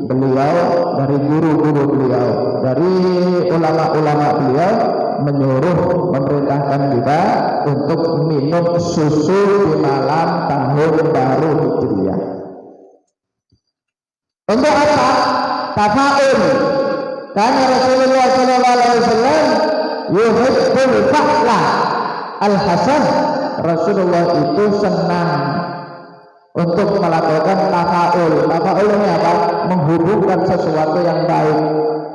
beliau, dari guru-guru beliau, dari ulama-ulama beliau menyuruh, memerintahkan kita untuk minum susu di malam tahun baru Hijriah. Untuk apa? Tafaul. Karena Rasulullah SAW yuhibbul fa'la al-hasan. Rasulullah itu senang untuk melakukan tafaul. Tafaul ini apa? Menghubungkan sesuatu yang baik.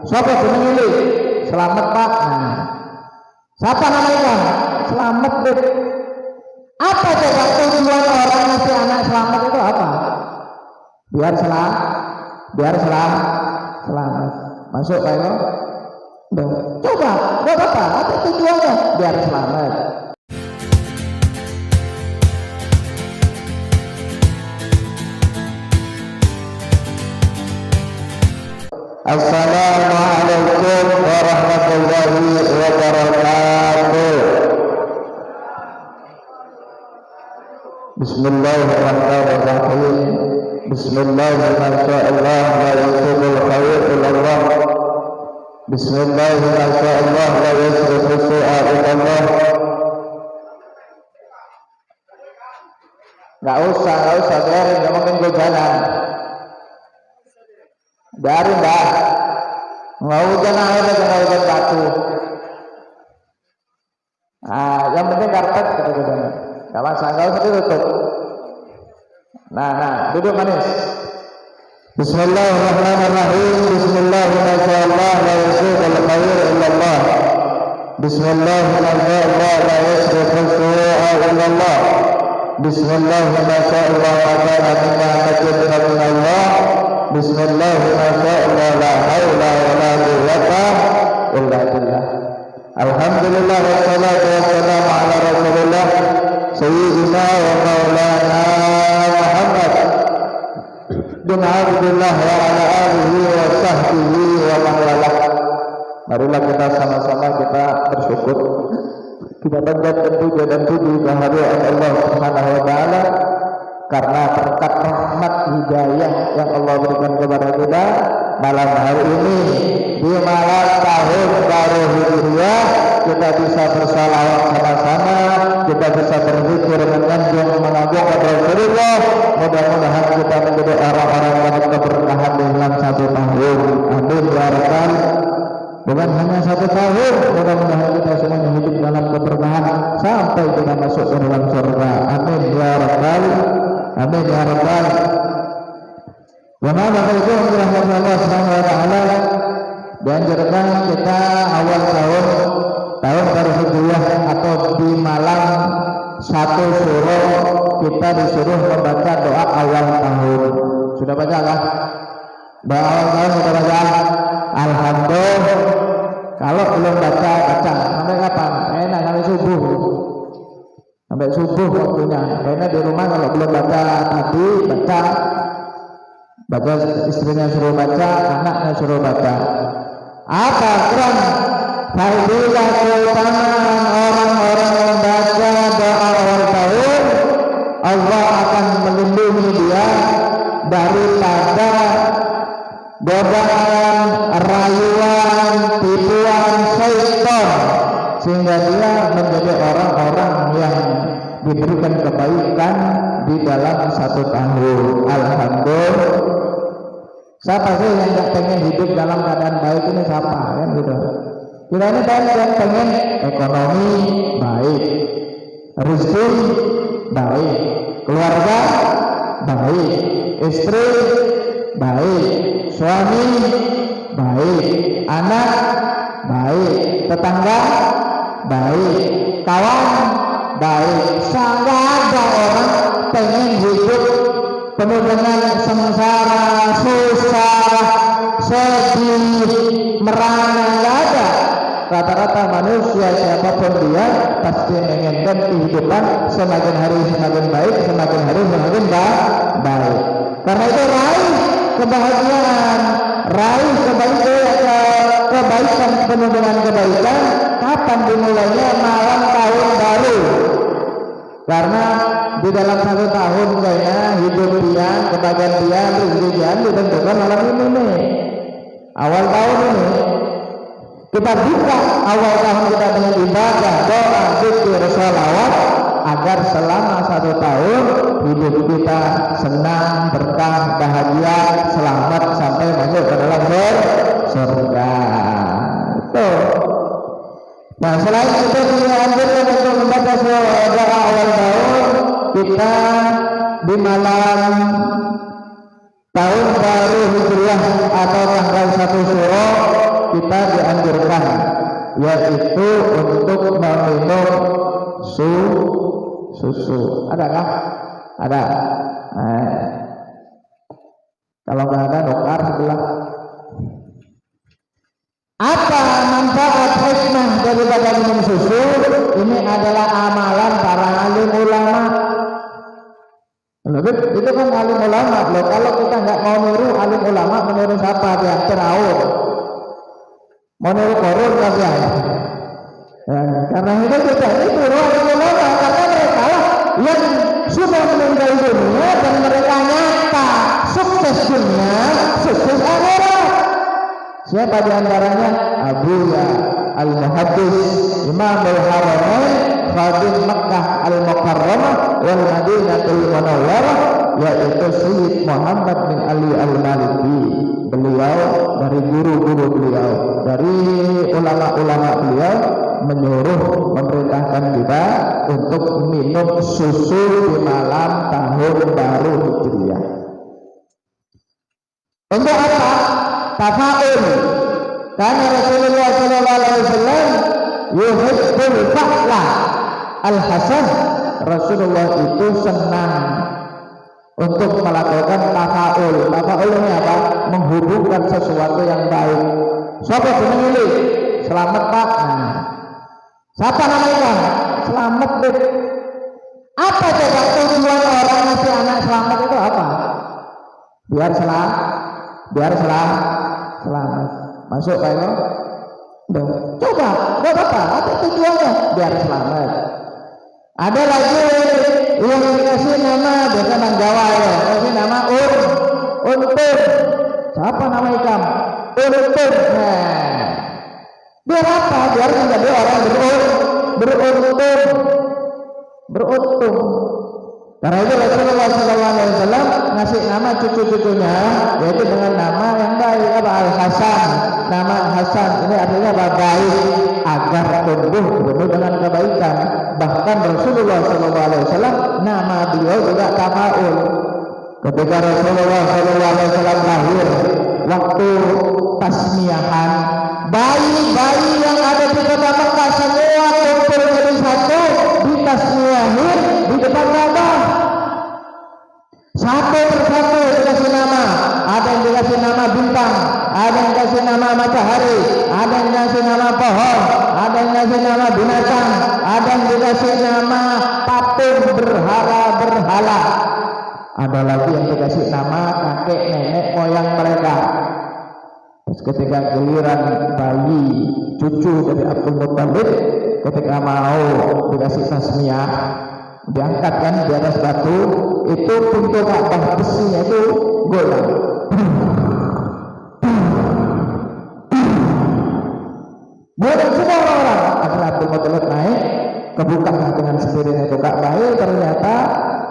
Siapa senang ini? Selamat Pak. Nah, siapa namanya? Selamat deh. Apa coba tujuan orang ngasih anak selamat itu apa? Biar selamat. Masuk Pak Eko? Coba, gak apa-apa. Apa tujuannya? Biar selamat. Assalamualaikum warahmatullahi wabarakatuh. Bismillahirrahmanirrahim. Bismillahirrahmanirrahim. La yusibul khair illallah. Bismillahirrahmanirrahim. La yusibul su'a illallah. Gak usah biarin, gak mungkin gue jalan. Biarin dah. Nggak hujan air aja, nggak hujan batu. Nah, yang penting karpet gitu. Gak masalah, nggak usah ditutup. Nah, duduk manis. Bismillahirrahmanirrahim. Bismillahirrahmanirrahim. La yusibul khair illallah. Bismillahirrahmanirrahim. La yusibul su'a illallah. Bismillahirrahmanirrahim. Bismillahirrahmanirrahim. La haula wala quwwata illa billah. Alhamdulillah wassalatu wassalamu ala Rasulillah sayyidina wa maulana Muhammad bin Abdullah wa ala alihi wa sahbihi wa man walah. Marilah kita sama-sama kita bersyukur, kita panjatkan puja dan puji kehadirat Allah Subhanahu wa taala karena berkat rahmat hidayah yang Allah berikan kepada kita malam hari ini di malam tahun baru Hijriah, kita bisa bersalawat sama-sama, kita bisa berzikir menyanjung mengagung kepada Rasulullah. Mudah-mudahan kita menjadi orang-orang yang keberkahan dalam satu tahun. Amin ya rabbal. Bukan hanya satu tahun, mudah-mudahan kita semuanya hidup dalam keberkahan sampai kita masuk ke dalam surga. Amin ya rabbal. Amin ya rabbal. Wa ma'ana itu Allah Subhanahu wa taala dianjurkan kita awal tahun baru Hijriah atau di malam satu suro kita disuruh membaca doa awal tahun. Sudah baca kah? Doa awal tahun sudah baca? Alhamdulillah. Kalau belum baca sampai kapan? Enak sampai subuh. Sampai subuh waktunya. Karena di rumah kalau belum baca tadi baca istrinya suruh baca, anaknya suruh baca. Apa Quran? Fadilah keutamaan orang-orang yang baca doa awal tahun, Allah akan melindungi dia daripada godaan, rayuan, tipuan syaitan, sehingga dia menjadi orang-orang yang diberikan kebaikan di dalam satu tahun. Alhamdulillah. Siapa sih yang gak pengen hidup dalam keadaan baik ini? Siapa kan gitu? Kita ini yang pengen ekonomi baik, rezeki baik, keluarga baik, istri baik, suami baik, anak baik, tetangga baik, kawan baik. Sangat ada orang pengen hidup penuh dengan sengsara, susah, sedih, merana. Nggak ada. Rata-rata manusia siapapun dia pasti menginginkan kehidupan semakin hari semakin baik, semakin hari semakin baik. Karena itu raih kebahagiaan, raih kebaikan penuh dengan kebaikan. Kapan dimulainya? Malam tahun baru. Karena di dalam 1 tahun kayaknya hidup dia, kebahagiaan dia, rezeki dia ditentukan malam ini nih. Awal tahun ini kita buka awal tahun kita dengan ibadah, doa, zikir, sholawat agar selama 1 tahun hidup kita senang, berkah, bahagia, selamat sampai masuk ke dalam surga. Itu. Nah, selain itu kita anjurkan untuk membaca doa awal tahun, kita di malam tahun baru Hijriah atau tanggal 1 Syuro kita dianjurkan yaitu untuk meminum susu. Adakah? Ada. Kalau nggak ada dokter sebelah. Apa manfaat hikmah daripada minum susu? Ini adalah amalan para alim ulama. Itu kan alim ulama loh. Kalau kita nggak mau niru alim ulama, meniru siapa dia? Firaun. Mau niru Korun kasihan. Ya, karena itu kita itu alim ulama karena mereka lah yang sudah meninggal dunia dan mereka nyata sukses dunia, sukses akhirat. Siapa di antaranya? Abuya Al-Muhaddis Imam Al-Haramain Khadim Makkah Al-Mukarramah wal Madinatul Munawwarah, yaitu Sayyid Muhammad bin Ali Al-Maliki. Beliau dari guru-guru beliau, dari ulama-ulama beliau menyuruh, memerintahkan kita untuk minum susu di malam tahun baru Hijriah. Untuk apa? Tafaul. Karena Rasulullah SAW yuhibbul fa'la al-hasan. Rasulullah itu senang untuk melakukan tafaul. Tafaul ini apa? Menghubungkan sesuatu yang baik. Siapa pemilih? Selamat Pak. Nah, siapa namanya? Selamat Beb. Apa coba tujuan orang ngasih anak selamat itu apa? Biar selamat. Masuk Pak Eko? Coba, nggak apa-apa. Apa tujuannya? Biar selamat. Ada lagi yang dikasih nama, biasa nang Jawa ya, kasih nama Untung. Siapa nama ikan? Untung. Nah, biar apa? Biar menjadi orang beruntung. Karena itu Rasulullah SAW ngasih nama cucu-cucunya yaitu dengan nama yang baik, apa? Al-Hasan. Nama Hasan ini artinya apa? Baik, agar tumbuh penuh dengan kebaikan. Bahkan Rasulullah SAW nama beliau juga Tafaul. Ketika Rasulullah SAW lahir, waktu tasmiyahan, bayi-bayi yang ada di kota Mekah semua kumpul jadi satu, ditasmiyahin di depan Ka'bah. Satu persatu dikasih nama. Ada yang dikasih nama bintang, ada yang dikasih nama matahari, ada yang dikasih nama pohon, ada yang dikasih nama binatang, ada yang dikasih nama patung berhala. Ada lagi yang dikasih nama kakek nenek moyang mereka. Terus ketika giliran bayi cucu dari Abdul Muttalib, ketika mau dikasih tasmiyah, diangkat kan di atas batu, itu pintu Ka'bah besinya itu goyang. Goyang semua orang. Akhirnya Abdul Muttalib naik, kebuka dengan sendirinya itu Ka'bah. Ternyata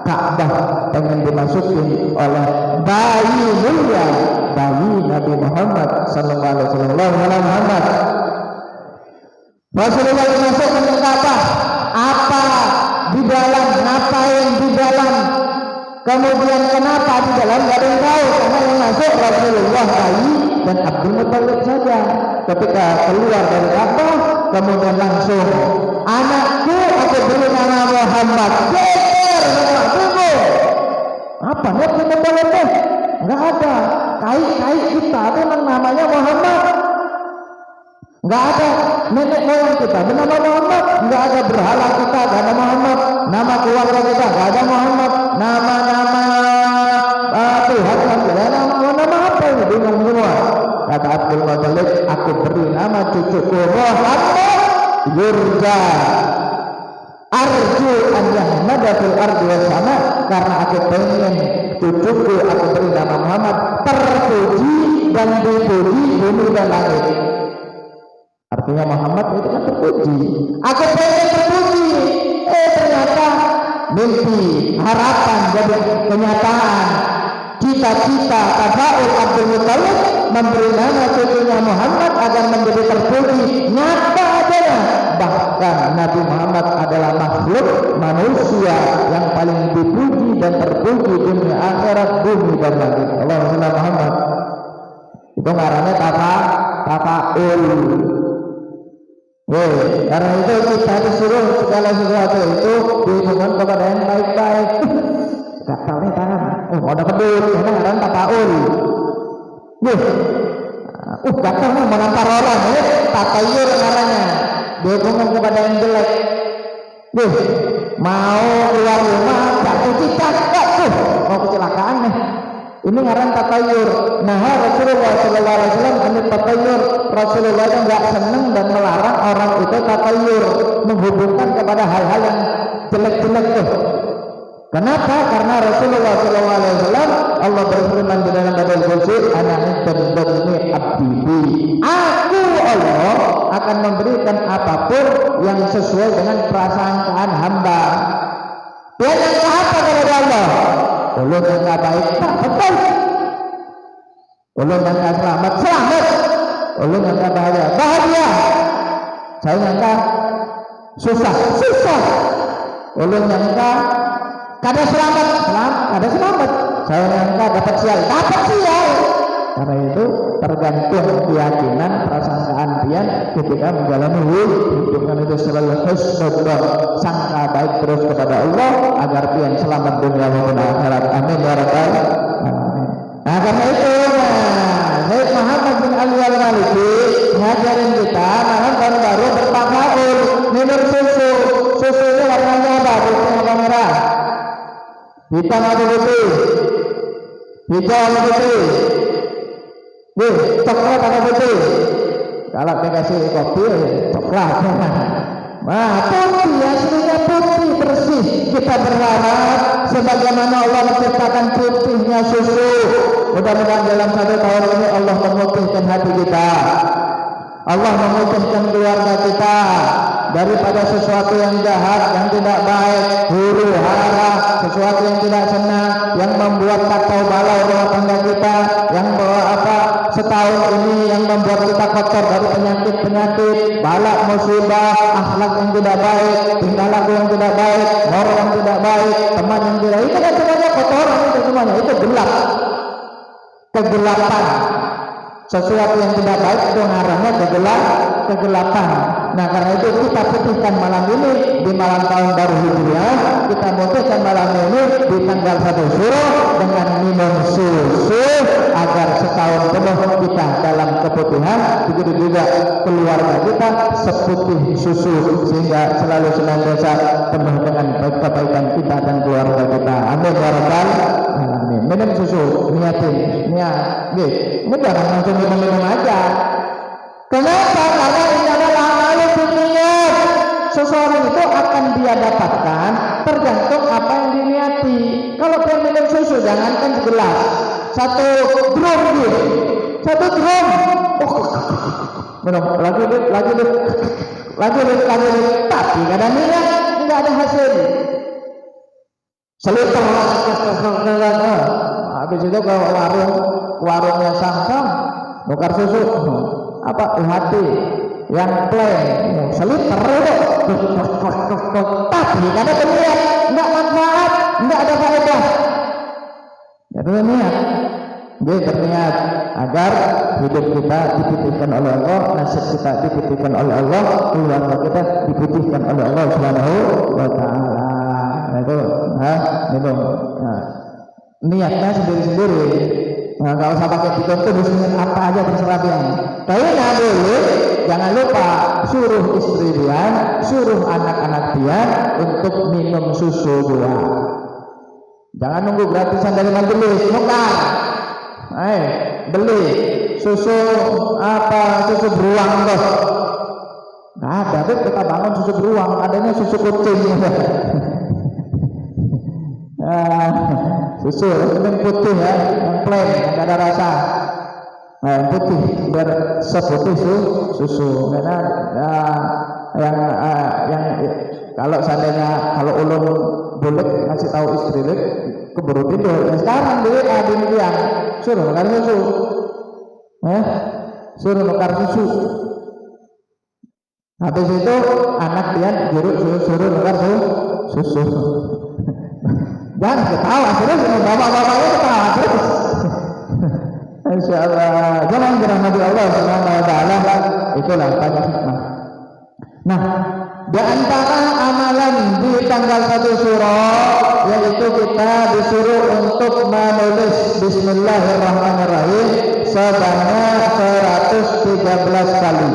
Ka'bah pengen dimasuki oleh bayi mulia, bayi Nabi Muhammad sallallahu alaihi wasallam. Rasulullah masuk ke Ka'bah, apa di dalam, ngapain di dalam, kemudian kenapa di dalam, gak ada yang tahu, karena yang masuk Rasulullah bayi dan Abdul Muttalib saja. Ketika keluar dari Ka'bah, kemudian langsung, anakku aku beri nama Muhammad. Apa nih Abdul Muttalib? Nggak ada. Kai kita memang namanya Muhammad. Nggak ada nenek moyang kita bernama Muhammad. Nggak ada berhala kita nggak ada Muhammad. Nama keluarga kita nggak ada Muhammad. Nama-nama Tuhan kan tidak ada nama apa ini, bingung semua. Kata Abdul Muttalib, aku beri nama cucuku Muhammad Yurja. arju an yahmada fil ardi was sama, karena aku pengen cucuku aku beri nama Muhammad terpuji dan dipuji bumi dan langit. Artinya Muhammad itu kan terpuji. Aku pengen terpuji, ternyata mimpi, harapan jadi kenyataan. Cita-cita tafaul Abdul Muttalib memberi nama cucunya Muhammad agar menjadi terpuji, nyata adanya. Bahkan Nabi Muhammad adalah makhluk manusia yang paling dipuji dan terpuji dunia akhirat, bumi dan langit. Allahumma Muhammad. Itu ngarannya tafaul. Karena itu kita disuruh segala sesuatu itu dihubungkan kepada yang baik-baik. Gatal nih tangan. Mau dapat duit, karena ngaran tafaul. Gatal nih menampar orang, tatayur ngarannya. Dihubungkan kepada yang jelek. Mau keluar rumah jatuh cicak, mau kecelakaan nih. Ini ngaran tatayur. Nah, Rasulullah sallallahu alaihi wasallam ini tatayur. Rasulullah itu enggak senang dan melarang orang itu tatayur, menghubungkan kepada hal-hal yang jelek-jelek tuh. Kenapa? Karena Rasulullah sallallahu alaihi wasallam Allah berfirman di dalam hadis qudsi, ana indallahi abdi. Aku Allah akan memberikan apapun yang sesuai dengan prasangkaan hamba. Dia yang apa kepada Allah? Ulun yang gak baik, betul. Ulun yang gak selamat, ulun yang gak bahagia. Saya nyangka susah. Ulun nyangka kada selamat. Saya nyangka dapat sial. Karena itu tergantung keyakinan, prasangkaan pian ketika menjalani hidup. Dan itu selalu husnudon, sangka baik terus kepada Allah agar pian selamat dunia maupun akhirat. Amin ya rabbal alamin. Nah, karena itu Syekh Muhammad bin Ali Al-Maliki ngajarin kita tahun baru bertafaul, minum susu. Susu itu warnanya apa? Putih apa merah? Hitam atau putih? Hijau atau putih? Coklat atau putih? Kalau dikasih kopi, coklat. Nah, putih, aslinya putih bersih. Kita berharap sebagaimana Allah menciptakan putihnya susu. Mudah-mudahan dalam 1 tahun ini Allah memutihkan hati kita. Allah memutihkan keluarga kita daripada sesuatu yang jahat, yang tidak baik, huru hara, sesuatu yang tidak senang, yang membuat kacau balau rumah tangga kita, yang setahun ini yang membuat kita kotor dari penyakit, balak musibah, akhlak yang tidak baik, tingkah laku yang tidak baik, orang yang tidak baik, teman yang tidak, itu kan semuanya kotoran, itu semuanya, itu gelap, kegelapan. Sesuatu yang tidak baik itu ngarannya kegelapan. Nah, karena itu kita putihkan malam ini di malam tahun baru Hijriah. Kita putihkan malam ini di tanggal 1 Syuro dengan minum susu agar setahun penuh kita dalam keputihan. Begitu juga keluarga kita seputih susu sehingga selalu senantiasa penuh dengan kebaikan kita dan keluarga kita. Amin ya rabbal alamin. Minum susu, niat. Jangan langsung minum aja. Kenapa? Karena ini adalah amalu niat. Seseorang itu akan dia dapatkan tergantung apa yang diniati. Kalau dia minum susu, jangankan segelas, 1 drum gitu, 1 drum. Minum lagi, tapi kadang niat tidak ada hasil. Seliter, habis itu ke warungnya Samsung, nukar susu, UHT yang plain, seliter, tapi karena niat, enggak manfaat, enggak ada faedah. Jadi niat, dia berniat agar hidup kita diputihkan oleh Allah, nasib kita diputihkan oleh Allah, keluarga kita diputihkan oleh Allah Subhanahu wa Ta'ala. Nah itu, niatnya sendiri-sendiri. Nah, kalau usah pakai dituntut bisnis apa aja terserah dia. Tapi nggak boleh, jangan lupa suruh istri dia, suruh anak-anak dia untuk minum susu dia. Jangan nunggu gratisan dari majelis, nukar. Beli susu susu beruang tuh. Nggak Ada, kita bangun susu beruang, adanya susu kucing. Susu yang putih ya, yang plain, nggak ada rasa. Nah, yang putih biar seputih susu. Karena yang kalau seandainya kalau ulun boleh ngasih tahu istri keburu tidur. Sekarang dia yang suruh nukar susu, suruh nukar susu. Habis itu anak dia suruh nukar susu. Jangan ketawa terus, bapak-bapaknya ketawa terus. Insyaallah, jangan dirahmati Allah Subhanahu wa taala. Itulah banyak hikmah. Nah, di antara amalan di tanggal 1 Syuro yaitu kita disuruh untuk menulis Bismillahirrahmanirrahim sebanyak 113 kali.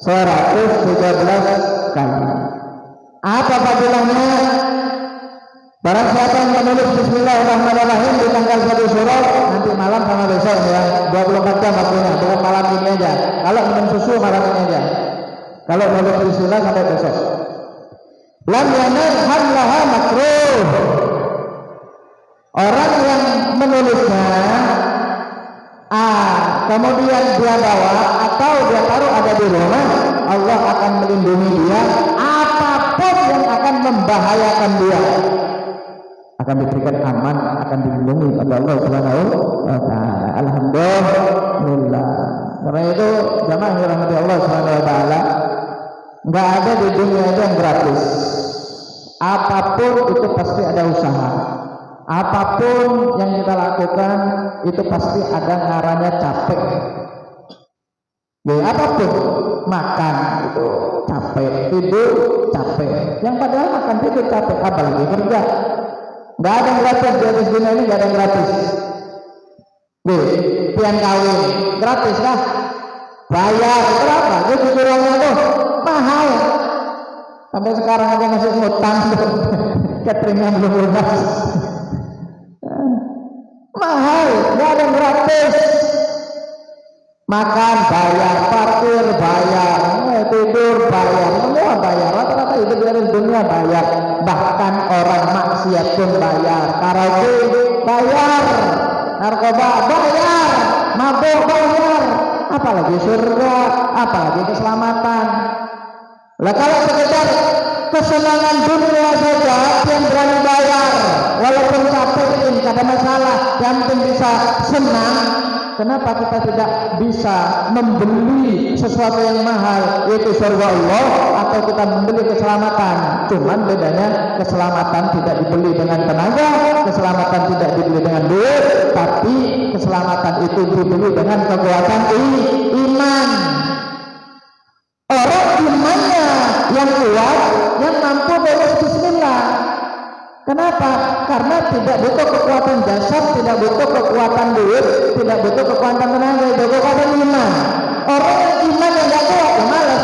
113 kali. Apa fadilahnya? Barang siapa yang menulis Bismillahirrahmanirrahim di tanggal 1 Syuro, nanti malam sama besok ya, 24 jam waktunya, bukan malam ini aja. Kalau minum susu malam ini aja. Kalau menulis Bismillah sampai besok. Lam yanal hamlaha makruh. Orang yang menulisnya, kemudian dia bawa atau dia taruh ada di rumah, Allah akan melindungi dia. Apapun yang akan membahayakan dia akan diberikan aman, akan dilindungi oleh Allah Subhanahu wa taala. Alhamdulillah. Karena itu jamaah yang dirahmati Allah Subhanahu wa taala, enggak ada di dunia itu yang gratis. Apapun itu pasti ada usaha. Apapun yang kita lakukan itu pasti ada ngarannya capek. Ya, apapun, makan itu capek, tidur capek. Yang padahal makan tidur capek, apalagi kerja. Nggak ada yang gratis di atas dunia ini, nggak ada yang gratis. Pian kawin gratis kah? Bayar berapa? Jadi uangnya tuh mahal. Sampai sekarang aja ngasih ngutang tuh, cateringnya belum lunas. Mahal, nggak ada yang gratis. Makan bayar, parkir bayar, tidur bayar, semua bayar. Rata-rata hidup di atas dunia bayar. Bahkan orang maksiat pun bayar, karaoke bayar, narkoba bayar, mabuk bayar, apalagi surga, apalagi keselamatan. Lah kalau sekedar kesenangan dunia saja yang berani bayar, walaupun capek ini tidak ada masalah, yang penting bisa senang. Kenapa kita tidak bisa membeli sesuatu yang mahal, yaitu surga Allah, atau kita membeli keselamatan? Cuman bedanya keselamatan tidak dibeli dengan tenaga, keselamatan tidak dibeli dengan duit, tapi keselamatan itu dibeli dengan kekuatan iman. Orang imannya yang kuat, yang mampu baca bismillah. Kenapa? Karena tidak butuh kekuatan jasad, tidak butuh kekuatan duit, tidak butuh kekuatan tenaga, itu kekuatan iman. Orang yang iman yang tidak kuat, ya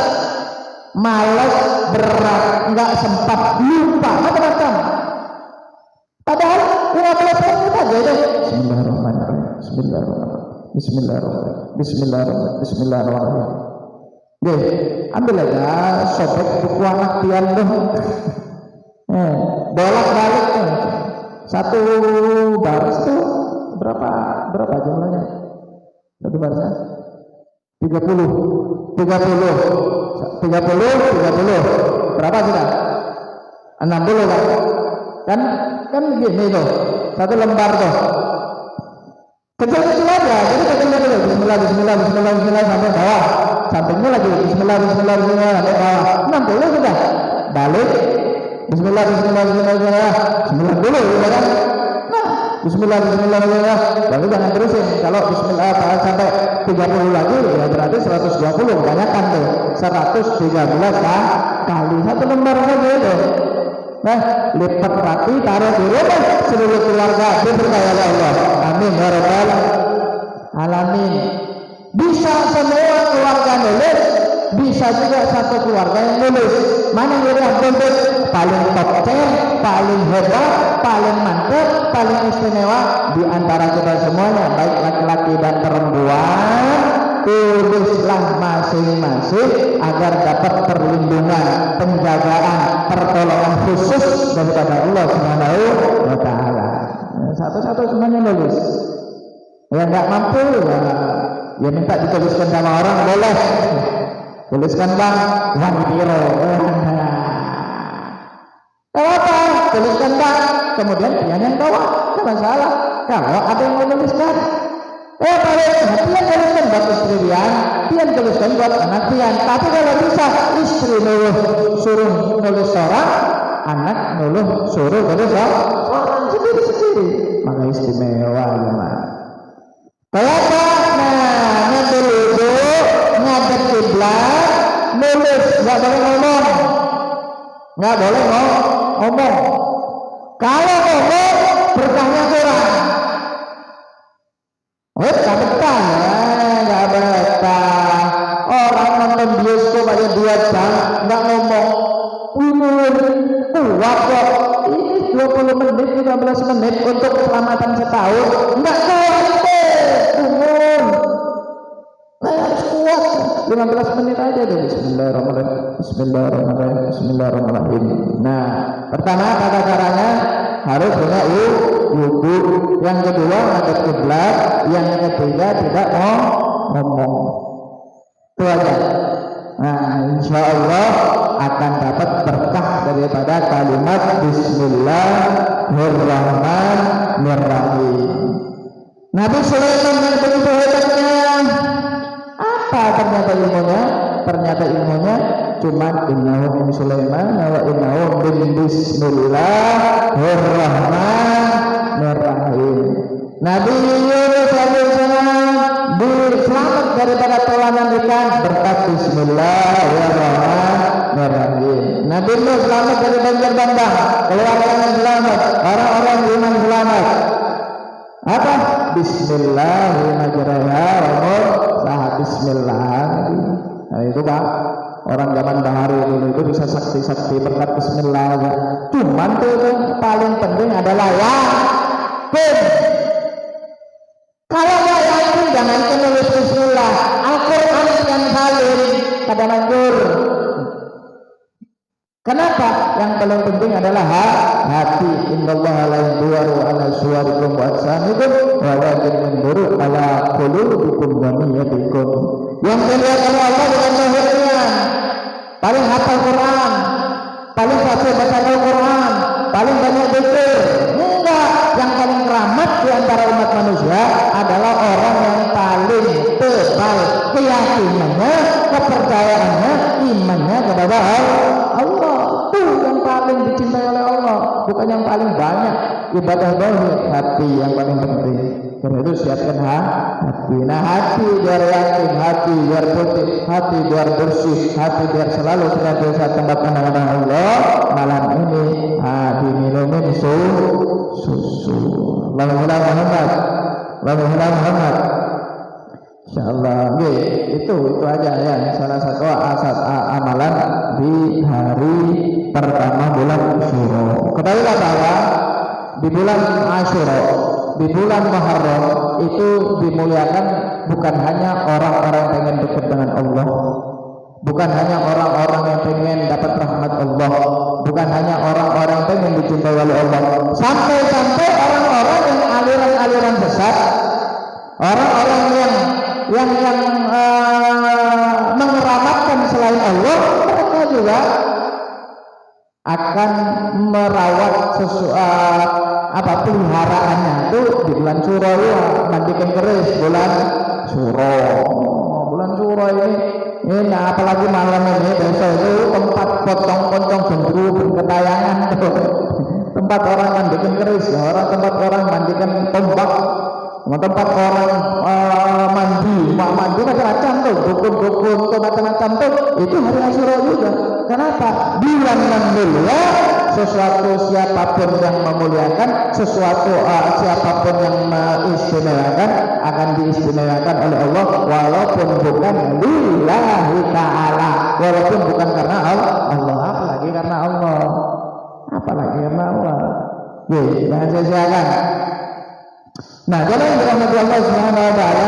malas, berat, nggak sempat, lupa, macam-macam. Padahal 15 menit aja itu. Bismillahirrahmanirrahim. Bismillahirrahmanirrahim. Bismillahirrahmanirrahim. Bismillahirrahmanirrahim. Bismillahirrahmanirrahim. Deh, ambil aja sobek buku anak pian tuh. Bolak-balik satu baris tuh berapa jumlahnya? Satu barisnya 30 berapa sudah? 60 kan gini tuh, satu lembar tuh kecil-kecil aja, jadi kecil dulu bismillah sampai bawah, sampingnya lagi bismillah sampai bawah, 60 sudah, balik bismillah dulu ya kan? Nah, bismillah baru jangan terusin. Kalau bismillah sampai 30 lagi ya berarti 120, kebanyakan tuh 113 kali satu lembar saja itu. Nah, lipat rapi, taruh di rumah seluruh keluarga diberkahi Allah. Amin ya rabbal alamin. Bisa semua keluarga nulis, bisa juga satu keluarga yang nulis. Mana yang lebih paling top tier, paling hebat, paling mantap, paling istimewa di antara kita semuanya, baik laki-laki dan perempuan, tulislah masing-masing agar dapat perlindungan, penjagaan, pertolongan khusus daripada Allah Subhanahu wa taala. Satu-satu semuanya nulis. Yang enggak mampu ya minta dituliskan sama orang boleh. Tuliskan Bang, uang biro. Apa? Tuliskan Bang, kemudian dia yang bawa. Tidak masalah. Kalau ada yang mau tuliskan, pian tuliskan buat istri pian tuliskan buat anak pian. Tapi kalau bisa istri suruh nulis seorang, anak suruh nulis seorang sendiri. Maka istimewa ya. Kenapa? Nah, ngadep itu, ngadep kiblat, nulis, nggak boleh ngomong. Kalau ngomong, berkahnya kurang. Nggak betah. Orang nonton bioskop aja 2 jam, nggak ngomong. Kuat kok. Ini 20 menit, 15 menit untuk keselamatan setahun. Nggak kuat. Harus kuat 15 menit aja deh. Bismillahirrahmanirrahim. Nah, pertama tata caranya harus punya wudu. Yang kedua ngadep kiblat. Yang ketiga tidak mau ngomong. Itu aja. Nah, insya Allah akan dapat berkah daripada kalimat Bismillahirrahmanirrahim. Nabi Sulaiman yang begitu hebatnya, apa ternyata ilmunya? Ternyata ilmunya cuma innahu min Sulaiman wa innahu min Bismillahirrahmanirrahim. Nabi Yunus alaihissalam diselamat daripada telanan ikan berkat Bismillahirrahmanirrahim. Nabi Nuh selamat dari banjir bandang, keluarganya selamat, orang-orang iman selamat. Apa? Bismillahirrahmanirrahim. Bismillah. Nah itu Pak, orang zaman bahari dulu itu bisa sakti-sakti berkat Bismillah. Cuman tuh paling penting adalah yakin. Kalau nggak yakin jangan nulis Bismillah. Al-Quran yang salin pada manjur. Kenapa? Yang paling penting adalah hati. Innallaha la yanzuru ala suwarikum wa ajsamikum walakin yanzuru ala qulubikum wa niyyatikum. Yang dilihat oleh Allah bukan zahirnya. Paling hafal Quran, paling fasih baca Al-Quran, paling banyak zikir. Enggak, yang paling keramat di antara umat manusia adalah orang yang paling tebal keyakinannya, kepercayaannya, imannya kepada Allah. Itu yang paling dicintai oleh Allah, bukan yang paling banyak ibadah zahir. Hati yang paling penting. Karena itu siapkan hati. Nah, hati biar yakin, hati biar putih, hati biar bersih, hati biar selalu senantiasa tempat pandangan Allah. Malam ini diminumin susu. Allahumma Muhammad. Insyaallah. Itu aja ya. Salah satu amalan di hari pertama bulan Asyura. Ketahuilah bahwa di bulan Asyura, di bulan Muharram itu dimuliakan bukan hanya orang-orang yang pengen dekat dengan Allah, bukan hanya orang-orang yang pengen dapat rahmat Allah, bukan hanya orang-orang yang pengen dicintai oleh Allah, sampai-sampai orang-orang yang aliran-aliran sesat, orang-orang yang mengeramatkan selain Allah, mereka juga akan merawat peliharaannya itu di bulan Syuro ya, mandikan keris bulan Syuro. Bulan Syuro ini apalagi malam ini besok itu tempat pocong-pocong gendru berketayangan tuh. Tempat orang mandikan keris, tempat orang mandikan tombak, tempat orang mandi macam-macam tuh, dukun-dukun tuh macam-macam tuh, itu hari Asyura juga. Kenapa? Bulan yang mulia, sesuatu siapapun yang memuliakan, sesuatu siapapun yang mengistimewakan akan diistimewakan oleh Allah, walaupun bukan lillahi ta'ala, walaupun bukan karena Allah, apalagi karena Allah. Jangan sia-siakan. Nah, jalan yang dirahmati Allah Subhanahu wa taala,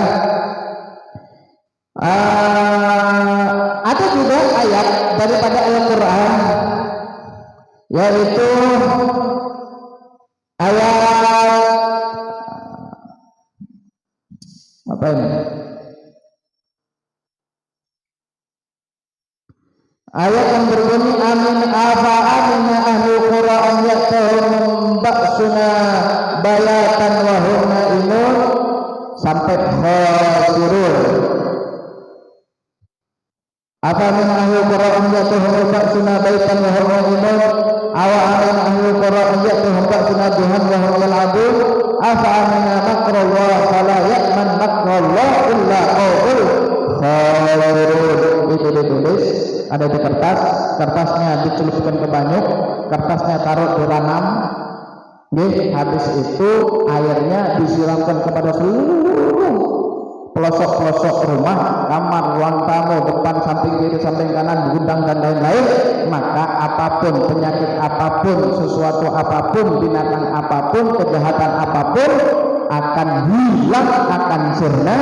Ayat yang berbunyi amin afa amina ahli qura an ya'tahum ba'suna bayatan wa hum na'imun sampai khasirun. Afa min ahli qura an ya'tahum ba'suna bayatan wa hum na'imun awa amin ahli qura an ya'tahum ba'suna duhan wa hum yal'abun afa amina makrallah fala ya'man makrallah illa qaumul khasirun. Itu ditulis ada di kertas, kertasnya dicelupkan ke banyak, kertasnya taruh di ranam. Habis itu airnya disiramkan kepada seluruh pelosok-pelosok rumah, kamar, ruang tamu, depan, samping kiri, samping kanan, gudang dan lain-lain. Maka apapun, penyakit apapun, sesuatu apapun, binatang apapun, kejahatan apapun akan hilang, akan sirna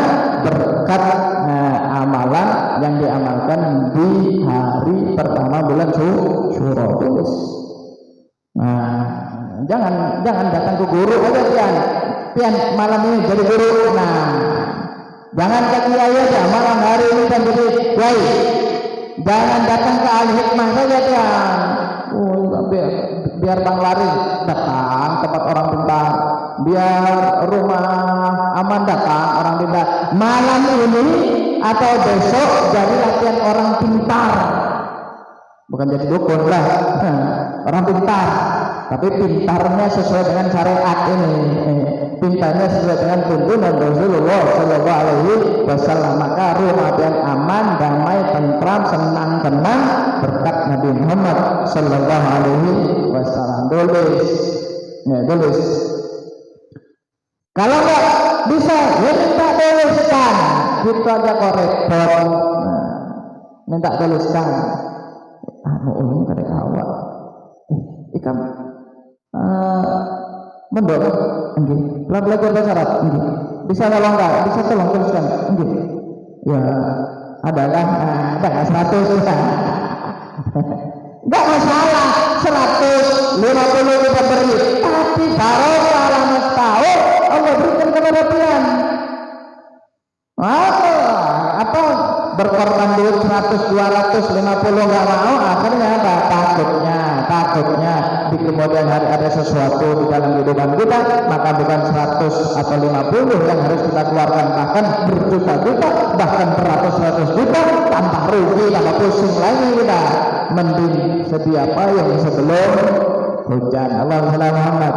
berkat amalan yang diamalkan di hari pertama bulan Syuro. Tulis. Nah, jangan datang ke guru aja pian malam ini jadi guru. Nah, jangan ke kiai aja malam hari ini kan jadi kiai. Jangan datang ke ahli hikmah saja pian. Biar bang lari datang tempat orang pintar, biar rumah aman datang orang pintar. Malam ini atau besok jadi latihan orang pintar, bukan jadi dukun lah. Orang pintar, tapi pintarnya sesuai dengan syariat ini, pintarnya sesuai dengan tuntunan Rasulullah Shallallahu Alaihi Wasallam. Maka rumah yang aman, damai, tentram, senang, tenang berkat Nabi Muhammad Shallallahu Alaihi Wasallam. Tulis. Kalau nggak bisa, ya minta tuliskan. Gitu aja kok repot. Minta tuliskan. Ini kadek awak. Ikan mendorong, belajar bahasa Arab, bisa tolong nggak? Bisa tolong tuliskan, ya ada kan? Ada nggak 100 kan? Nggak masalah, 150 kita beri, tapi barokah lama setahun Allah berikan kepada pian. Apa berkorban duit 100, 250 nggak mau, akhirnya apa? Takutnya di kemudian hari ada sesuatu di dalam kehidupan kita, maka bukan 100 atau 50 yang harus kita keluarkan, bahkan berjuta-juta, bahkan beratus-ratus juta, tanpa rugi, tanpa pusing lagi kita. Mending sedia payung sebelum hujan. Allahumma Muhammad.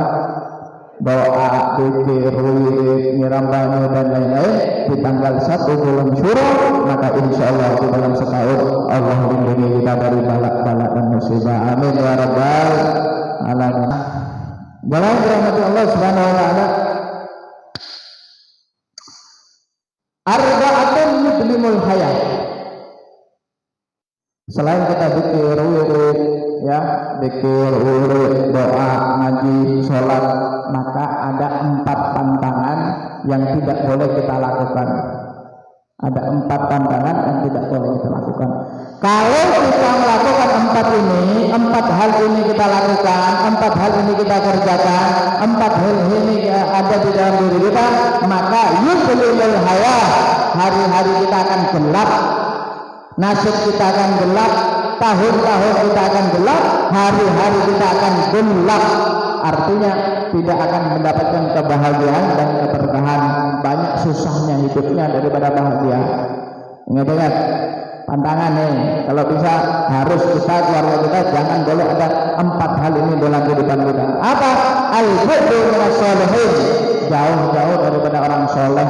Doa, zikir, wirid, nyiram banyu dan lain-lain di tanggal 1 bulan Syuro, maka insya Allah di dalam setahun Allah lindungi kita dari balak-balak dan musibah. Amin ya rabbal alamin. Dalam rahmat Allah Subhanahu wa taala, arba'atun yudlimul hayat. Selain kita zikir, wirid, ya, zikir, wirid, doa, ngaji, sholat, maka ada 4 pantangan yang tidak boleh kita lakukan. Ada 4 pantangan yang tidak boleh kita lakukan. Kalau kita melakukan 4 ini, 4 hal ini kita lakukan, 4 hal ini kita kerjakan, 4 hal ini ada di dalam diri kita, maka yudlimul hayat, hari-hari kita akan gelap, nasib kita akan gelap, tahun-tahun kita akan gelap, hari-hari kita akan gelap. Artinya tidak akan mendapatkan kebahagiaan dan keberkahan. Banyak susahnya hidupnya daripada bahagia. Ingat pantangan nih, kalau bisa harus kita, keluarga kita, jangan boleh ada 4 hal ini dalam kehidupan kita. Apa? Al-bu'du minas sholihin, jauh-jauh daripada orang soleh,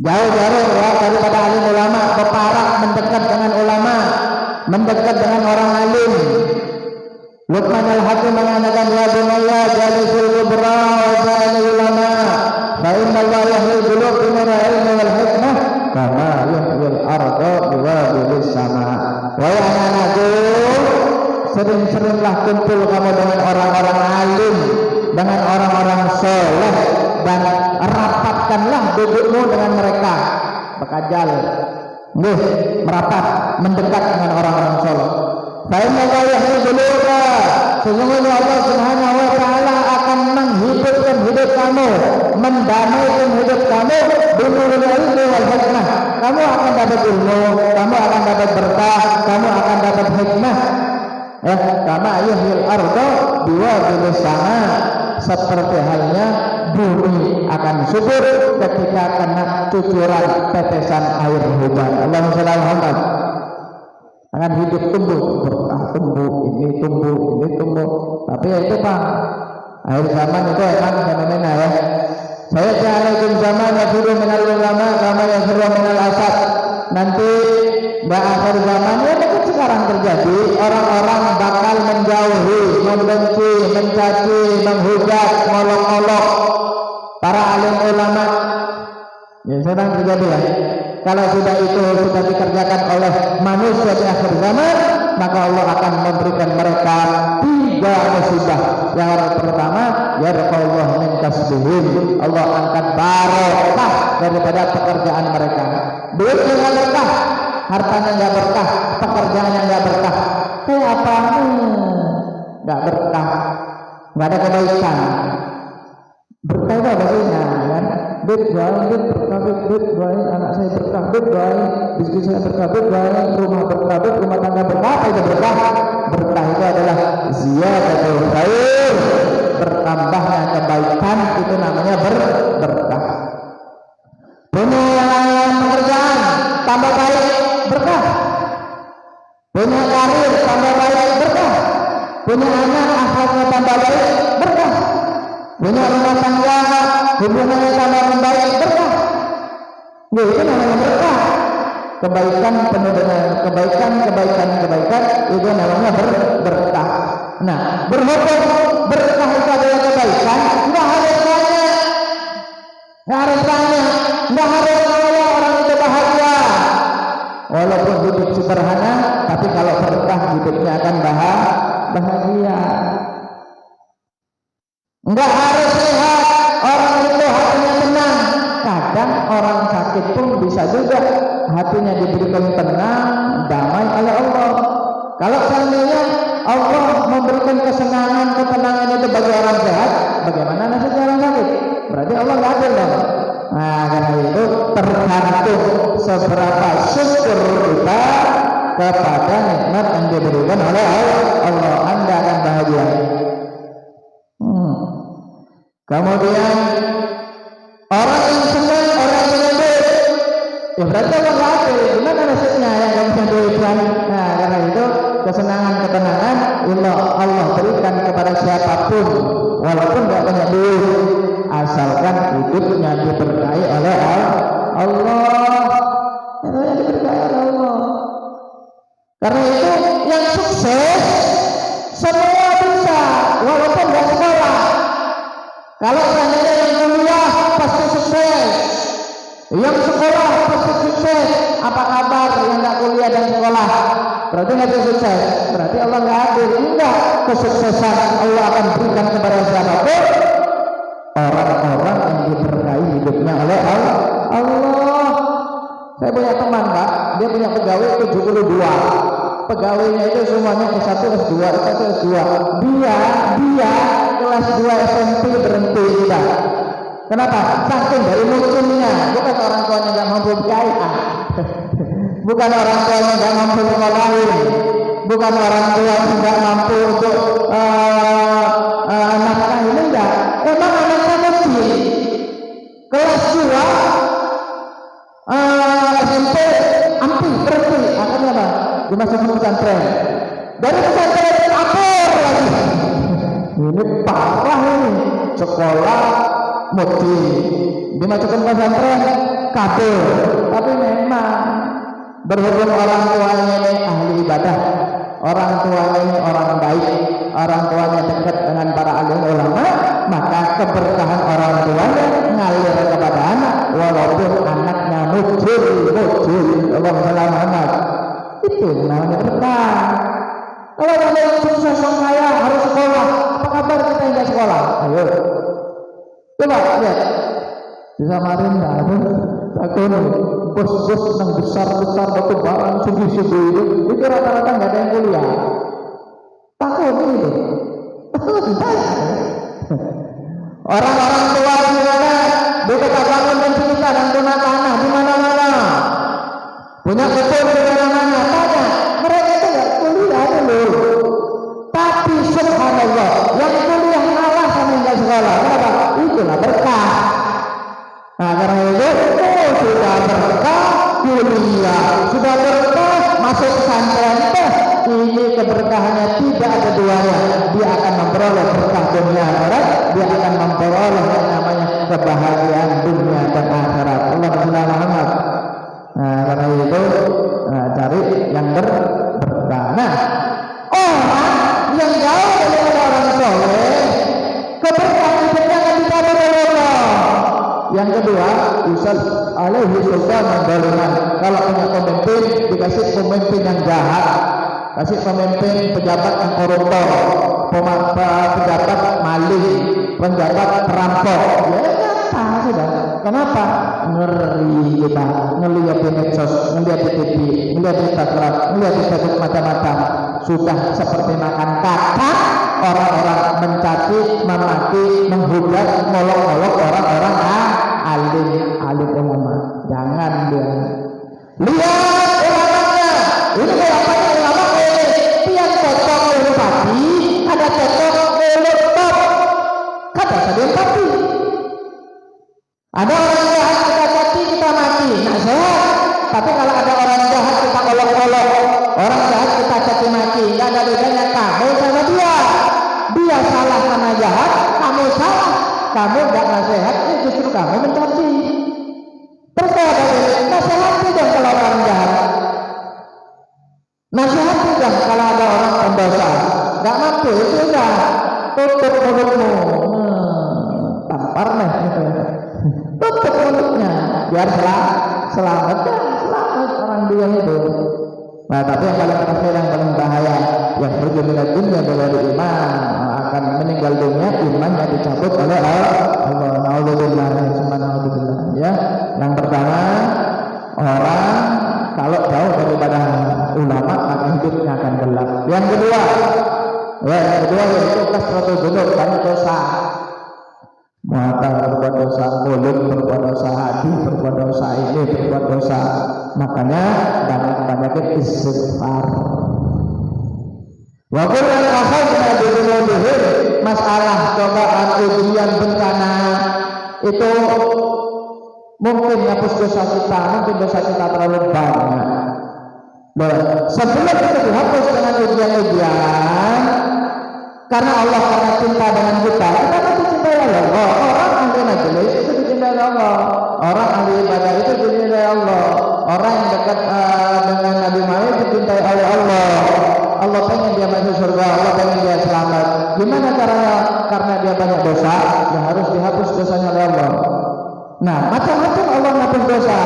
jauh-jauh daripada alim ulama, berparak mendekat dengan ulama, mendekat dengan orang alim. Luqman al-Hakim mengatakan, ya bunayya jalisul kubra wa jalisul ulama fa inna Allah yahyil qulub binur ilmi wal hikmah kama yuhyil arda biwadilis sama. Wahai anak-anakku, sering-seringlah kumpul kamu dengan orang-orang alim, dengan orang-orang soleh, dan rapatkanlah dudukmu dengan mereka. Bekajal, merapat, mendekat dengan orang-orang soleh. Karena Allah hidupnya, sesungguhnya Allah Subhanahu wa taala akan menghidupkan hidup kamu, mendamaikan hidup kamu dengan ilmu wal hikmah. Kamu akan dapat ilmu, kamu kamu akan dapat berkah, kamu akan dapat hikmah. Kama yuhyil arda biwadil sama, seperti halnya bumi akan subur ketika kena cucuran tetesan air hujan. Allahumma shalli ala Muhammad. Akan hidup tumbuh berkah, tumbuh ini tumbuh. Tapi ya itu Pak, akhir zaman itu emang fenomena ya. Saya ja'alaikum zaman yafiru minal ulama kama yafiru minal asad. Nanti akhir zaman ya itu sekarang terjadi, orang-orang bakal menjauhi, membenci, mencaci, menghujat, ngolok-ngolok para alim ulama. Ya sedang terjadi ya. Kalau sudah itu sudah dikerjakan oleh manusia di akhir zaman, maka Allah akan memberikan mereka 3 musibah. Yang pertama, yarfa'ullah min kasbihim, Allah angkat barokah daripada pekerjaan mereka. Duitnya nggak berkah, hartanya nggak berkah, pekerjaannya nggak berkah. Kayak apa? Nggak berkah, nggak ada kebaikan. Berkah itu apa sih? Kan? Duit berkah, duit doain anak saya berkah, duit doain bisnis saya berkah, duit doain rumah berkah, duit rumah tangga berkah. Apa itu berkah? Berkah itu adalah ziyadatul khair, bertambahnya kebaikan, itu namanya berkah. Punya pekerjaan tambah baik, berkah. Punya karir tambah baik, berkah. Punya anak akhlaknya tambah baik, berkah. Punya rumah tangga hubungannya tambah membaik, berkah. Itu namanya berkah. Kebaikan penuh dengan kebaikan itu namanya berkah. Nah, berhubung berkah itu adalah kebaikan, nggak harus banyak, nggak harus kaya orang itu bahagia. Walaupun hidup sederhana, tapi kalau berkah hidupnya akan bahagia. Enggak harus lihat orang itu hatinya tenang. Kadang orang sakit pun bisa juga hatinya diberikan tenang, damai oleh Allah. Kalau seandainya Allah memberikan kesenangan, ketenangan itu bagi orang sehat, bagaimana nasibnya orang sakit? Berarti Allah nggak adil dong. Nah, karena itu tergantung seberapa syukur kita kepada nikmat yang diberikan oleh Allah, Anda akan bahagia. Kemudian orang yang senang, orang yang menyebut, ya berarti Allah nggak adil. Gimana nasibnya yang nggak bisa duitkan? Nah, karena itu kesenangan, ketenangan Allah berikan kepada siapapun, walaupun nggak banyak duit, asalkan hidupnya diberkahi oleh Allah. Itu yang diberkahi oleh Allah. Karena itu yang sukses semua bisa, walaupun nggak sekolah. Kalau seandainya yang kuliah pasti sukses, yang sekolah pasti sukses. Apa kabar yang nggak kuliah dan sekolah? Berarti nggak sukses. Berarti Allah nggak adil. Enggak, kesuksesan Allah akan berikan kepada siapapun, orang-orang yang diberkahi hidupnya oleh Allah. Saya punya teman Pak, dia punya pegawai 72. Pegawainya itu semuanya S1, S2, S1, S2. Dia kelas 2 SMP berhenti sudah. Kenapa? Saking dari musuhnya. Bukan orang tuanya nggak mampu biaya, bukan orang tuanya nggak mampu sekolahin, bukan orang tua tidak mampu untuk nafkah ini enggak. Emang anaknya kecil, kelas 2 SMP hampir berhenti. Akhirnya apa? Dimasukin pesantren. Dari pesantren akur lagi. Ini parah ini. Sekolah mati, dimasukkan pesantren kabur. Tapi memang berhubung orang tuanya ini ahli ibadah, orang tuanya ini orang baik, orang tuanya dekat dengan para alim ulama, maka keberkahan orang tuanya ngalir kepada anak, walaupun anaknya mujur. Allahumma shalli ala Muhammad. Itu namanya berkah. Kalau ada yang sukses kaya harus sekolah, apa kabar kita yang tidak sekolah? Ayo, coba lihat di Samarinda itu, takun bos-bos yang besar-besar batu barang sugi-sugi itu rata-rata nggak ada yang kuliah. Takut itu. Orang-orang tua di mana di kota bangun dan cerita dan punya tanah di mana-mana, punya kebun di mana kuliah, sudah berkah masuk pesantren, ini keberkahannya tidak ada duanya. Dia akan memperoleh berkah dunia akhirat, dia akan memperoleh yang namanya kebahagiaan dunia dan akhirat. Allah Muhammad. Nah, karena itu cari yang berkah. Nah, orang yang jauh dari orang soleh, keberkahan hidupnya akan dicabut oleh Allah. Yang kedua, Yusuf alaihi sultan mendoliman. Kalau punya pemimpin, dikasih pemimpin yang jahat, kasih pemimpin pejabat yang koruptor, pejabat maling, pejabat perampok. Ya nyata sudah. Kenapa? Ngeri kita, ngelihat di medsos, ngelihat di TV, ngelihat di Instagram, ngelihat di Facebook macam-macam. Sudah seperti makan kacang, orang-orang mencaci, memaki, menghujat, ngolok-ngolok orang-orang alim ulama. Jangan dia lihat ulamanya. Ini bapaknya ulama tiang cocok ulu pati, ada cocok ulu top. Kata saya pati. Ada orang jahat kita caci, kita mati, nak sehat. Tapi kalau ada orang jahat kita olok-olok, orang jahat kita caci maki, nggak ada bedanya kamu sama dia. Dia salah karena jahat, kamu salah. Kamu nggak nasihat, justru kamu mencaci. Terus ada nasihati dong kalau orang jahat. Nasihati dong kalau ada orang pendosa. Nggak mampu itu udah tutup mulutmu. Tampar nih gitu. Tutup mulutnya biar selamat orang dia itu. Nah, tapi yang paling terakhir, yang paling bahaya, yang pergi minat dunia dari iman, akan meninggal dunia, imannya dicabut oleh Allah. Naudzubillah, ya. Yang pertama, orang kalau jauh daripada ulama maka hidupnya akan gelap. Yang kedua yaitu kasratul dzunub, banyak dosa. Mata berbuat dosa, mulut berbuat dosa, hati berbuat dosa, ini berbuat dosa. Makanya banyak-banyakin istighfar. Wa qul akhadna bi dzunubihim, masalah cobaan, ujian, bencana itu mungkin hapus dosa kita, mungkin dosa kita terlalu banyak. Sebelum itu dihapus dengan ujian-ujian, karena Allah karena cinta dengan kita masih cintai Allah. Orang ahli majelis itu dicintai Allah, orang ahli ibadah itu dicintai Allah, orang yang dekat dengan Nabi Muhammad dicintai oleh Allah. Allah pengen dia masuk surga, Allah pengen dia selamat. Gimana caranya? Karena dia banyak dosa, yang harus dihapus dosanya oleh Allah. Nah, macam-macam Allah menghapus dosa.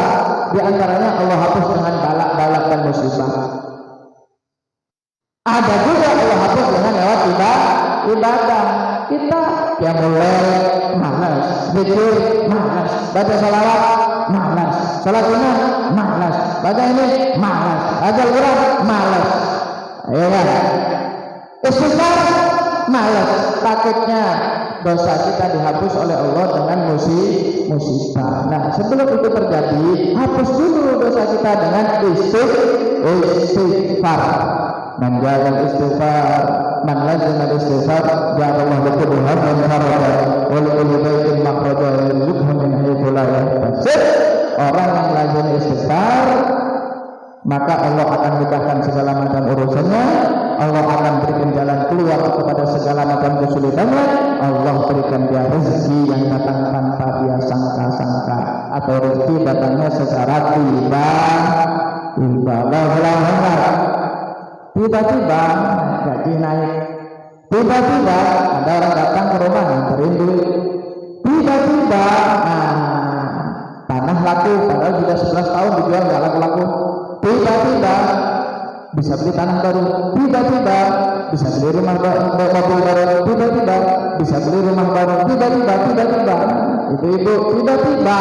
Di antaranya Allah hapus dengan balak-balak dan musibah. Ada juga Allah hapus dengan lewat ibadah. Kita yang mulai malas, zikir malas, baca salawat malas, salat sunnah malas, baca ini malas, baca Al-Quran malas. Ayo kan? Istighfar malas. Takutnya dosa kita dihapus oleh Allah dengan musibah. Nah, sebelum itu terjadi, hapus dulu dosa kita dengan istighfar. Man ja'al istighfar, man lazima istighfar, ja'alallahu lahu hamdan farada wa li kulli baitin makhraja yarzuqhu min haythu la yahtasib. Orang yang lazim istighfar, maka Allah akan mudahkan segala macam urusannya. Allah akan berikan jalan keluar kepada segala macam kesulitannya. Allah berikan dia rezeki yang datang tanpa dia sangka-sangka, atau rezeki datangnya secara tiba-tiba gaji naik, tiba-tiba ada orang datang ke rumah nganterin duit, tiba-tiba tanah laku padahal sudah 11 tahun dijual nggak laku-laku, tiba-tiba bisa beli tanah baru, tiba-tiba bisa beli rumah baru, mobil baru, tiba-tiba bisa beli rumah baru, tiba-tiba itu tiba-tiba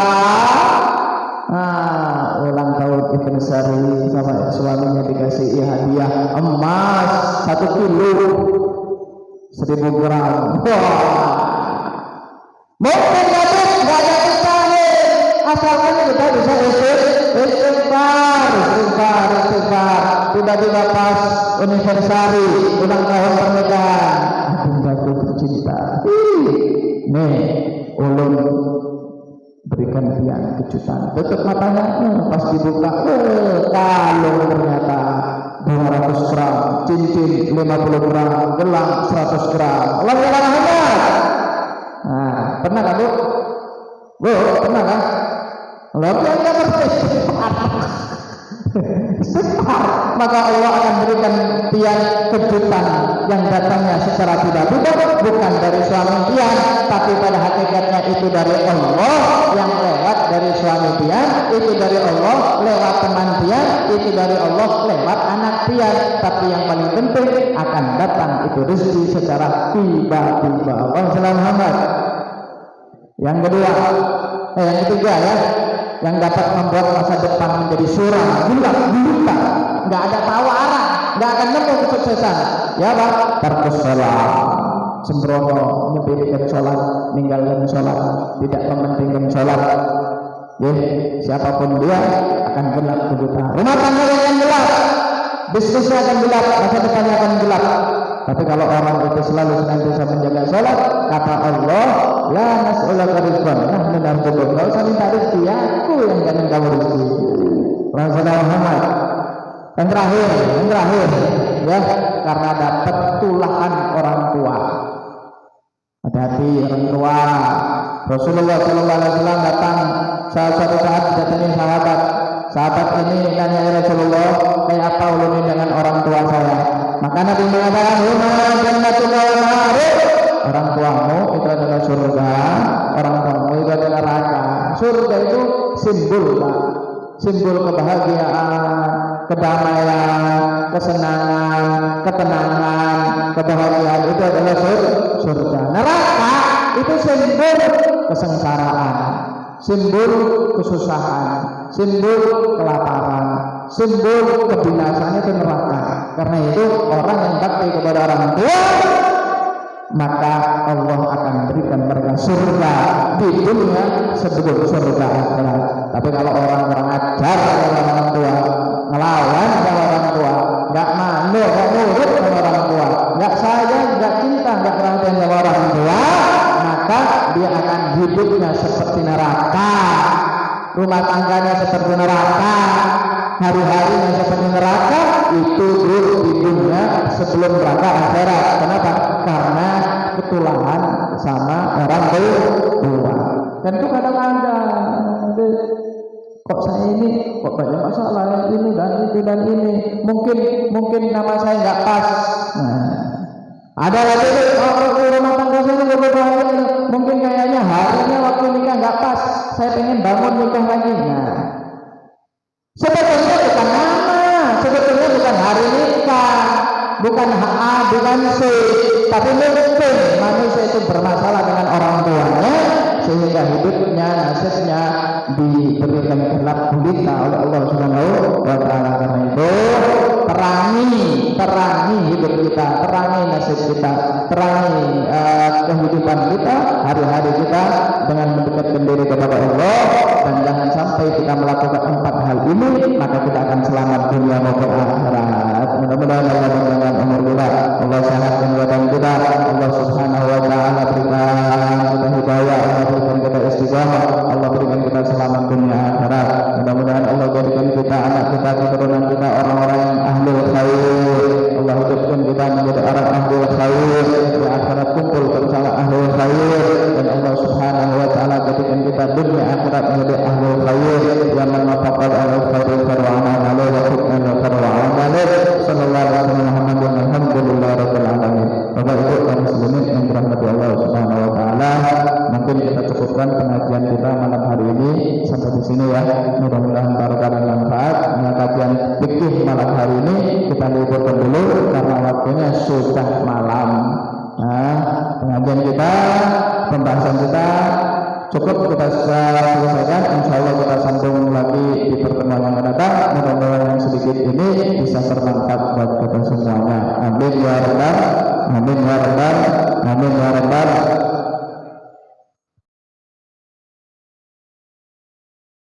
ulang tahun anniversary sama suaminya dikasih hadiah emas 1 kilo 1000 gram. Mungkin nggak ada mustahil, asalkan kita bisa istighfar. Tiba-tiba pas anniversary ulang tahun pernikahan, aduh jatuh tercinta, nih ulun berikan pian kejutan. Tutup matanya, pas dibuka, kalung ternyata 200 gram, cincin 50 gram, gelang 100 gram. Allah Muhammad. Nah, pernah kan Bu? Bu, pernah kan? Lalu yang maka Allah akan berikan pian kejutan yang datangnya secara tiba-tiba, bukan dari suami pian, tapi pada hakikatnya itu dari Allah yang lewat dari suami pian, itu dari Allah lewat teman pian, itu dari Allah lewat anak pian. Tapi yang paling penting akan datang itu rezeki secara tiba-tiba. Allah Muhammad. Yang kedua, yang ketiga ya, yang dapat membuat masa depan menjadi suram, gelap, gulita, nggak ada tahu arah, nggak akan nemu kesuksesan. Ya Pak, tarkus sholat, sembrono, menyepelekan sholat, meninggalkan sholat, tidak mementingkan sholat. Siapapun dia akan gelap gulita. Rumah tangga akan gelap, bisnisnya akan gelap, masa depannya akan gelap. Tapi kalau orang itu selalu senantiasa menjaga sholat, kata Allah, la nas'ulaka rizqan, nahnu narzuquka. Enggak usah minta rezeki, aku yang akan kamu rezeki. Rasulullah Muhammad. Yang terakhir, ya, karena dapat tulahan orang tua. Hati-hati orang tua. Rasulullah Sallallahu Alaihi Wasallam datang suatu saat datangi sahabat. Sahabat ini tanya, ya Rasulullah, kayak apa ulun dengan orang tua saya? Maka Nabi mengatakan, orang tuamu itu adalah surga, orang tuamu itu adalah neraka. Surga itu simbol, Pak, simbol kebahagiaan, kedamaian, kesenangan, ketenangan, kebahagiaan, itu adalah surga. Neraka itu simbol kesengsaraan, simbol kesusahan, simbol kelaparan, simbol kebinasaan, itu neraka. Karena itu orang yang bakti kepada orang tua, maka Allah akan berikan mereka surga di dunia sebelum surga akhirat. Tapi kalau orang-orang ajar sama orang tua, ngelawan sama orang tua, nggak mandu, nggak nurut sama orang tua, nggak sayang, nggak cinta, nggak perhatian sama orang tua, maka dia akan hidupnya seperti neraka, rumah tangganya seperti neraka, hari-harinya seperti neraka. Itu dulu di dunia sebelum neraka akhirat. Kenapa? Karena ketulahan sama orang tua. Dan itu kadang-kadang, kok saya ini kok banyak masalah ini dan itu dan ini, mungkin nama saya nggak pas. Nah, ada lagi rumah tangga saya berbeda, mungkin kayaknya harinya waktu nikah nggak pas, saya pengen bangun nikah lagi. Nah, sebetulnya bukan nama, sebetulnya bukan hari nikah, bukan A, bukan C, tapi mungkin manusia itu bermasalah dengan orang tuanya sehingga hidupnya, nasibnya diberikan gelap gulita oleh Allah Subhanahu wa Ta'ala. Karena itu terangi hidup kita, terangi nasib kita, terangi kehidupan kita, hari-hari kita dengan mendekatkan diri kepada Allah. Dan jangan sampai kita melakukan 4 hal ini, maka kita akan selamat dunia maupun akhirat. Mudah-mudahan Allah memberikan umur kita, Allah sehatkan badan kita, Allah Subhanahu wa Ta'ala berikan kita hidayah, Allah berikan kita istiqamah, Allah berikan kita selamat dunia akhirat. Mudah-mudahan Allah jadikan kita, anak kita, keturunan kita orang-orang yang ahlul khair. Allah hidupkan kita menjadi orang ahlul khair, di akhirat kumpul bersama ahlul khair. Dan Allah Subhanahu wa Ta'ala jadikan kita dunia akhirat menjadi ahlul khair yang menafaqal ahlul khair wa amalu wa hukman wa amalu. Sallallahu alaihi wasallam Muhammadin alhamdulillahirabbil alamin. Bapak Ibu kaum muslimin yang dirahmati Allah Subhanahu wa Ta'ala, mungkin kita cukupkan pengajian kita malam hari ini sampai di sini ya. Mudah-mudahan barokah dan manfaat. Kajian fikih malam hari ini kita liburkan dulu.